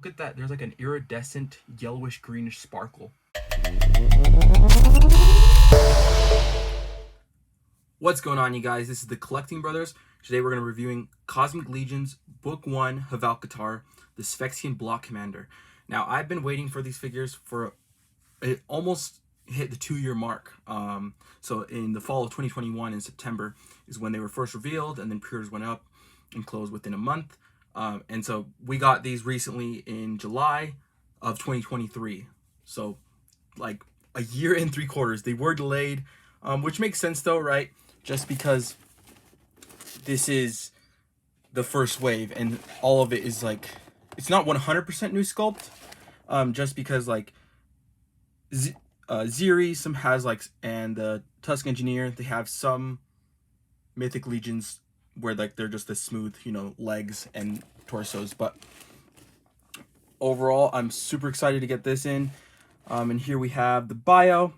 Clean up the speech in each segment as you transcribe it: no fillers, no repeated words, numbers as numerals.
Look at that. There's like an iridescent yellowish greenish sparkle. What's going on, you guys? This is the Collecting Brothers. Today we're going to be reviewing Cosmic Legions Book 1 Havalkatar, the Sphexxian Block Commander. Now, I've been waiting for these figures for it almost hit the 2-year mark. So in the fall of 2021 in September is when they were first revealed, and then pre-orders went up and closed within a month. And so we got these recently in July of 2023. So like a year and 3/4. They were delayed, which makes sense though, right? Just because this is the first wave and all of it is like, it's not 100% new sculpt. Just because like Ziri, some has like, and the Tusk Engineer, they have some Mythic Legions where like they're just the smooth, legs and torsos. But overall, I'm super excited to get this in. And here we have the bio.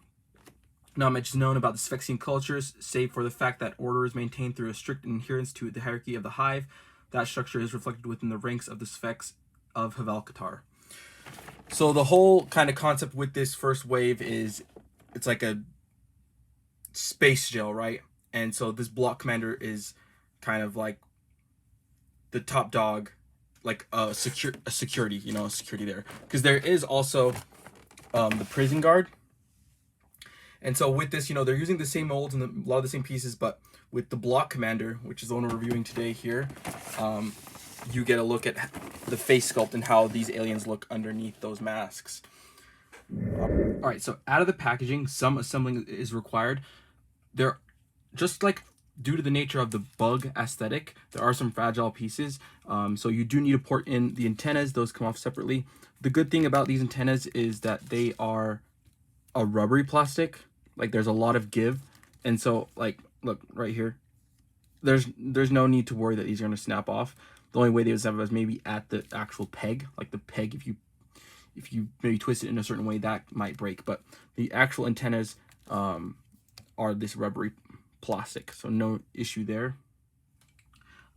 Not much is known about the Sphexxian cultures, save for the fact that order is maintained through a strict adherence to the hierarchy of the hive. That structure is reflected within the ranks of the Sphex of Havalkatar. So the whole kind of concept with this first wave is it's like a space gel, right? And so this block commander is kind of like the top dog, like a security there, because there is also the prison guard. And so with this, they're using the same molds and a lot of the same pieces, but with the block commander, which is the one we're reviewing today here, you get a look at the face sculpt and how these aliens look underneath those masks. All right, so out of the packaging, some assembling is required. They're just like, due to the nature of the bug aesthetic, there are some fragile pieces. So you do need to port in the antennas. Those come off separately. The good thing about these antennas is that they are a rubbery plastic. Like, there's a lot of give. And so, like, look right here. There's no need to worry that these are going to snap off. The only way they would snap off is maybe at the actual peg. Like the peg, if you maybe twist it in a certain way, that might break. But the actual antennas are this rubbery plastic, so no issue there.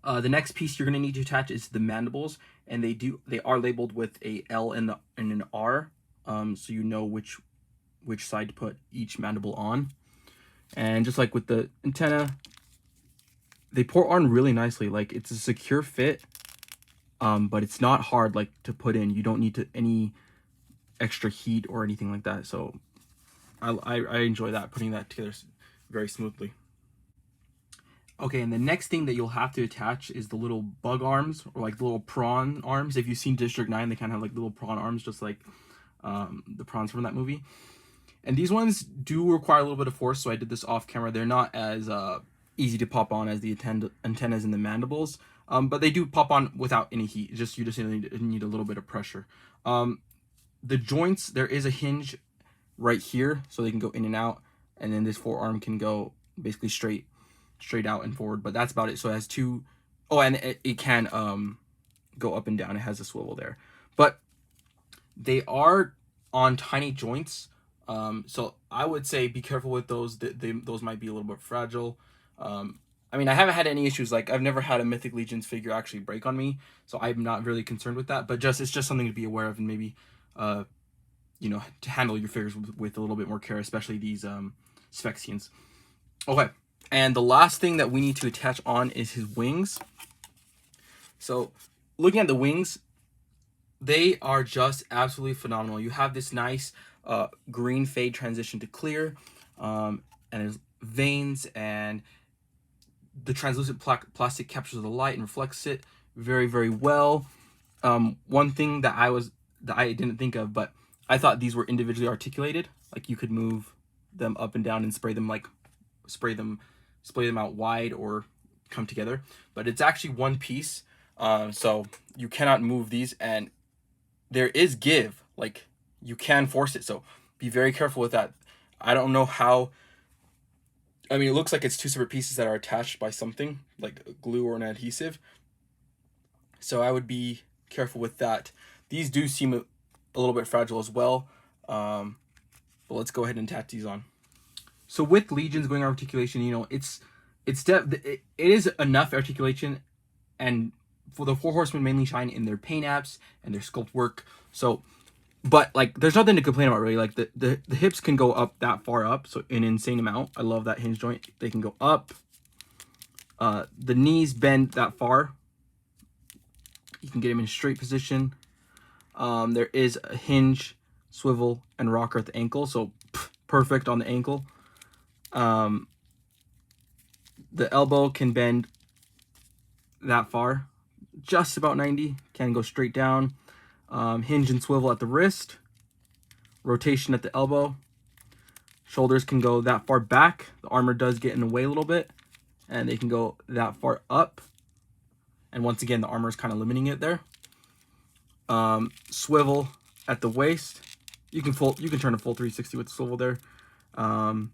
The next piece you're going to need to attach is the mandibles, and they are labeled with a L and an R, so you know which side to put each mandible on. And just like with the antenna, they pour on really nicely. Like, it's a secure fit, but it's not hard like to put in. You don't need any extra heat or anything like that. So I enjoy that, putting that together very smoothly. Okay, and the next thing that you'll have to attach is the little bug arms, or like the little prawn arms. If you've seen District 9, they kind of have like little prawn arms, just like the prawns from that movie. And these ones do require a little bit of force, so I did this off camera. They're not as easy to pop on as the antennas and the mandibles, but they do pop on without any heat. You just need a little bit of pressure. The joints, there is a hinge right here, so they can go in and out, and then this forearm can go basically straight out and forward, but that's about it. So it has two. Oh, and it can go up and down. It has a swivel there, but they are on tiny joints. So I would say be careful with those. Those might be a little bit fragile. I mean, I haven't had any issues. Like, I've never had a Mythic Legions figure actually break on me, so I'm not really concerned with that. But it's just something to be aware of, and maybe to handle your figures with a little bit more care, especially these Sphexxians. Okay, and the last thing that we need to attach on is his wings. So looking at the wings, they are just absolutely phenomenal. You have this nice green fade transition to clear, and there's veins, and the translucent plastic captures the light and reflects it very, very well. One thing that I didn't think of, but I thought these were individually articulated. Like, you could move them up and down and spray them out wide or come together, but it's actually one piece. So you cannot move these, and there is give. Like, you can force it, so be very careful with that. I don't know how. I mean, it looks like it's two separate pieces that are attached by something like glue or an adhesive, so I would be careful with that. These do seem a little bit fragile as well, but let's go ahead and attach these on. So with Legions going articulation, it is enough articulation, and for the Four Horsemen mainly shine in their paint apps and their sculpt work. So, but like, there's nothing to complain about really. Like the hips can go up that far up, so an insane amount. I love that hinge joint. They can go up. The knees bend that far. You can get them in straight position. There is a hinge, swivel, and rocker at the ankle, so perfect on the ankle. The elbow can bend that far, just about 90. Can go straight down. Hinge and swivel at the wrist. Rotation at the elbow. Shoulders can go that far back. The armor does get in the way a little bit, and they can go that far up. And once again, the armor is kind of limiting it there. Swivel at the waist. You can turn a full 360 with the swivel there. Arms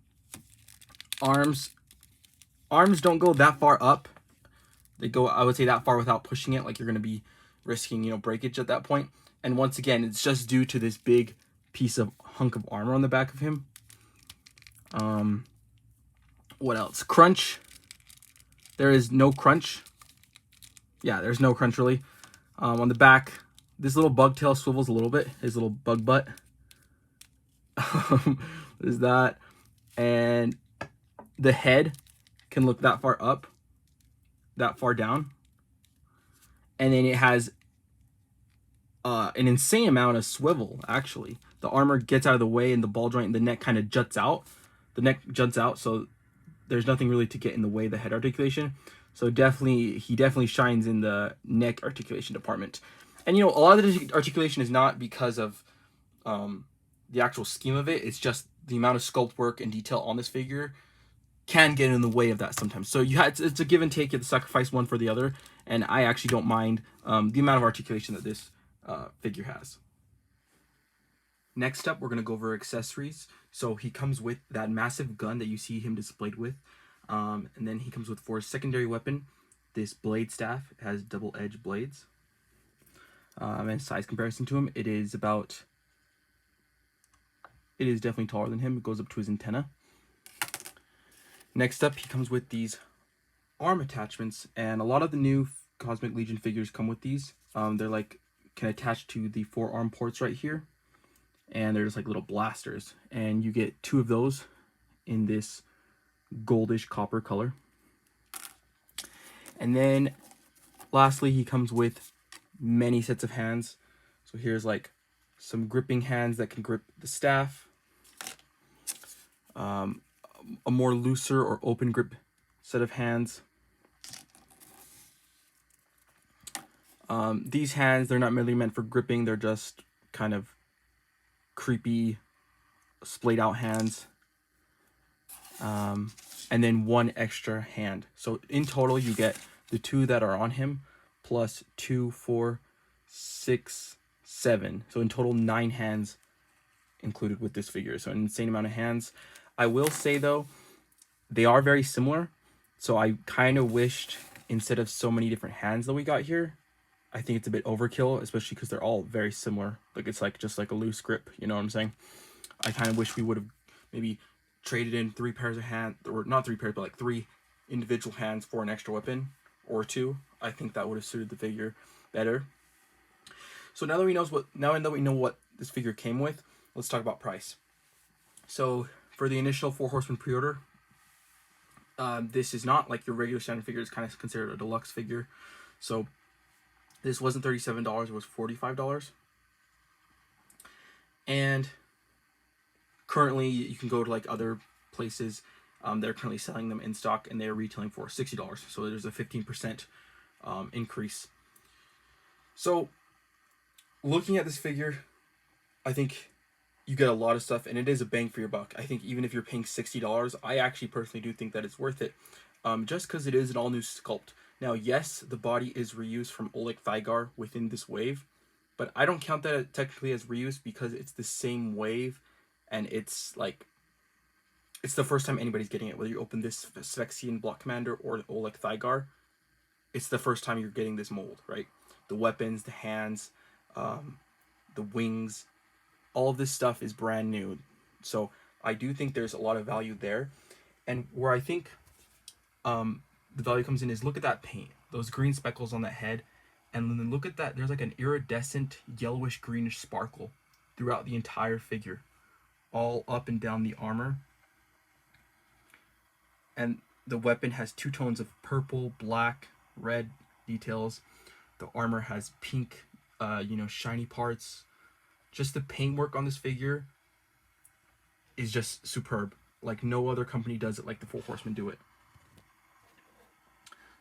don't go that far up. They go, I would say, that far without pushing it. Like, you're going to be risking, breakage at that point. And once again, it's just due to this big piece of hunk of armor on the back of him. What else? Crunch. There is no crunch. Yeah, there's no crunch really. On the back, this little bug tail swivels a little bit. His little bug butt. There's that. And the head can look that far up, that far down. And then it has an insane amount of swivel, actually. The armor gets out of the way and the ball joint and the neck kind of juts out. The neck juts out, so there's nothing really to get in the way of the head articulation. So he definitely shines in the neck articulation department. And a lot of the articulation is not because of the actual scheme of it. It's just the amount of sculpt work and detail on this figure can get in the way of that sometimes. So it's a give and take. You have to sacrifice one for the other. And I actually don't mind the amount of articulation that this figure has. Next up, we're going to go over accessories. So he comes with that massive gun that you see him displayed with. And then he comes with, for his secondary weapon, this blade staff. It has double-edged blades. And size comparison to him, it is definitely taller than him. It goes up to his antenna. Next up, he comes with these arm attachments, and a lot of the new Cosmic Legion figures come with these. They're like, can attach to the forearm ports right here, and they're just like little blasters, and you get 2 of those in this goldish copper color. And then lastly, he comes with many sets of hands. So here's like some gripping hands that can grip the staff, a more looser or open grip set of hands. These hands, they're not merely meant for gripping, they're just kind of creepy, splayed out hands. And then 1 extra hand. So in total, you get the 2 that are on him, plus 2, 4, 6, 7. So in total, 9 hands included with this figure. So an insane amount of hands. I will say, though, they are very similar. So I kind of wished, instead of so many different hands that we got here, I think it's a bit overkill, especially because they're all very similar. Like, it's like just like a loose grip, you know what I'm saying? I kind of wish we would have maybe traded in 3 pairs of hands, or not 3 pairs, but like 3 individual hands for an extra weapon, or 2. I think that would have suited the figure better. So now that we know what this figure came with, let's talk about price. So for the initial 4 Horsemen pre-order, this is not like your regular standard figure. It's kind of considered a deluxe figure. So this wasn't $37, it was $45. And currently you can go to like other places, they're currently selling them in stock, and they're retailing for $60. So there's a 15% increase. So looking at this figure, I think you get a lot of stuff, and it is a bang for your buck. I think even if you're paying $60, I actually personally do think that it's worth it, just because it is an all-new sculpt. Now, yes, the body is reused from Oleg Thygar within this wave, but I don't count that technically as reuse because it's the same wave, and it's like, it's the first time anybody's getting it. Whether you open this Sphexxian Block Commander or Oleg Thygar, it's the first time you're getting this mold, right? The weapons, the hands, the wings, all of this stuff is brand new. So I do think there's a lot of value there. And where I think the value comes in is, look at that paint. Those green speckles on that head, And then look at that, there's like an iridescent yellowish greenish sparkle throughout the entire figure, all up and down the armor. And the weapon has two tones of purple, black, red details. The armor has pink, shiny parts. Just the paintwork on this figure is just superb. Like no other company does it like the Four Horsemen do it.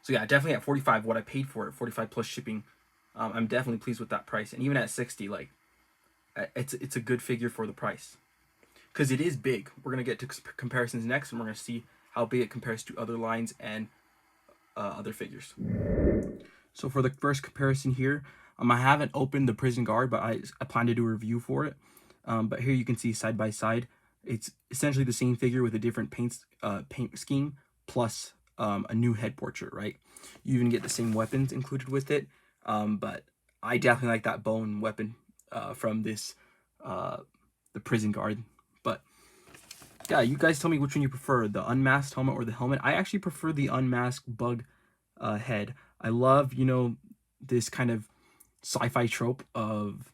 So yeah, definitely at 45, what I paid for it, 45 plus shipping, I'm definitely pleased with that price. And even at 60, like it's a good figure for the price, because it is big. We're gonna get to comparisons next, and we're gonna see how big it compares to other lines and other figures. So for the first comparison here, I haven't opened the Prison Guard, but I plan to do a review for it. But here you can see side by side, it's essentially the same figure with a different paint scheme plus a new head portrait, right? You even get the same weapons included with it, but I definitely like that bone weapon from this the Prison Guard. But yeah, you guys tell me which one you prefer, the unmasked helmet or the helmet. I actually prefer the unmasked bug head. I love, this kind of sci-fi trope of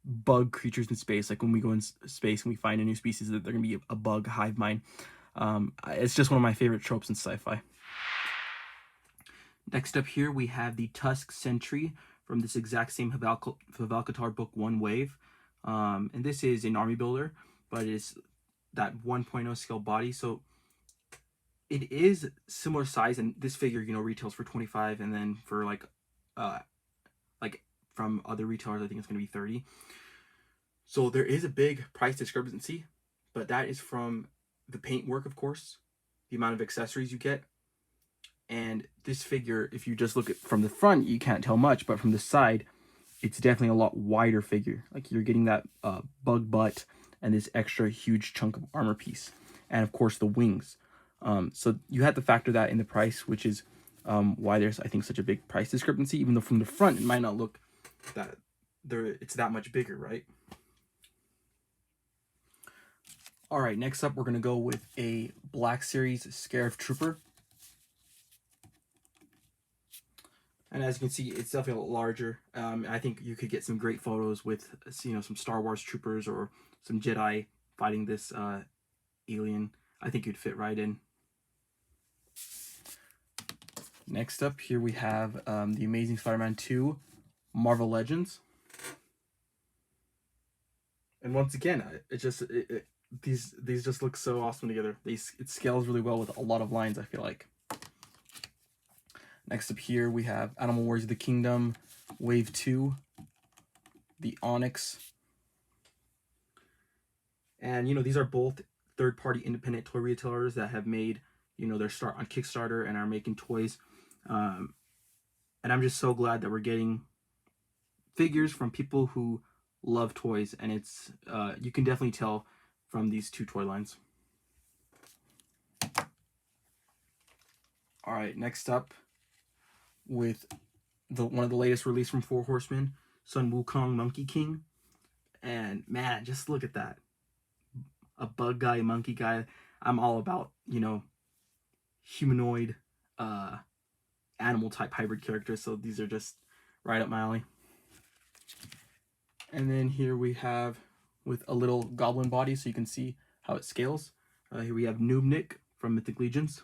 bug creatures in space. Like when we go in space and we find a new species, that they're gonna be a bug hive mind. It's just one of my favorite tropes in sci-fi. Next up here, we have the Tusk Sentry from this exact same Havalkatar Book 1 wave. And this is an army builder, but it's that 1.0 scale body. So it is similar size, and this figure, retails for 25, and then for like from other retailers, I think it's going to be 30. So there is a big price discrepancy, but that is from the paint work, of course, the amount of accessories you get. And this figure, if you just look at from the front, you can't tell much, but from the side, it's definitely a lot wider figure. Like you're getting that bug butt and this extra huge chunk of armor piece, and of course the wings. So you have to factor that in the price, which is why there's, I think, such a big price discrepancy, even though from the front it might not look that it's that much bigger, right? All right, next up we're gonna go with a Black Series Scarif Trooper. And as you can see, it's definitely a lot larger. I think you could get some great photos with, some Star Wars troopers or some Jedi fighting this alien. I think you'd fit right in. Next up here we have the Amazing Spider-Man 2 Marvel Legends. And once again, these just look so awesome together. It scales really well with a lot of lines, I feel like. Next up here, we have Animal Wars of the Kingdom, Wave 2, the Onyx. And, these are both third-party independent toy retailers that have made, their start on Kickstarter and are making toys. And I'm just so glad that we're getting figures from people who love toys. And it's, you can definitely tell from these two toy lines. All right, next up, with one of the latest release from Four Horsemen, Sun Wukong Monkey King. And man, just look at that. A bug guy, a monkey guy. I'm all about, humanoid, animal type hybrid characters. So these are just right up my alley. And then here we have with a little goblin body, so you can see how it scales. Here we have Noobnik from Mythic Legions.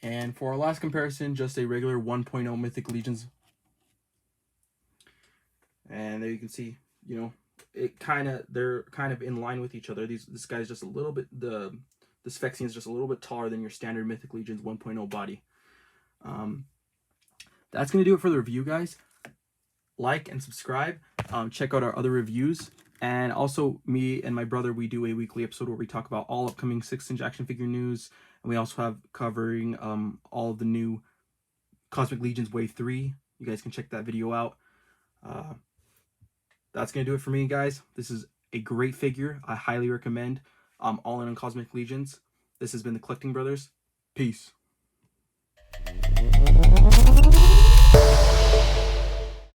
And for our last comparison, just a regular 1.0 Mythic Legions. And there you can see, they're kind of in line with each other. This guy's just a little bit, the Sphexxian is just a little bit taller than your standard Mythic Legions 1.0 body. That's going to do it for the review, guys. Like and subscribe. Check out our other reviews. And also, me and my brother, we do a weekly episode where we talk about all upcoming 6-inch action figure news. And we also have covering all of the new Cosmic Legions Wave 3. You guys can check that video out. That's going to do it for me, guys. This is a great figure. I highly recommend All In on Cosmic Legions. This has been the Collecting Brothers. Peace.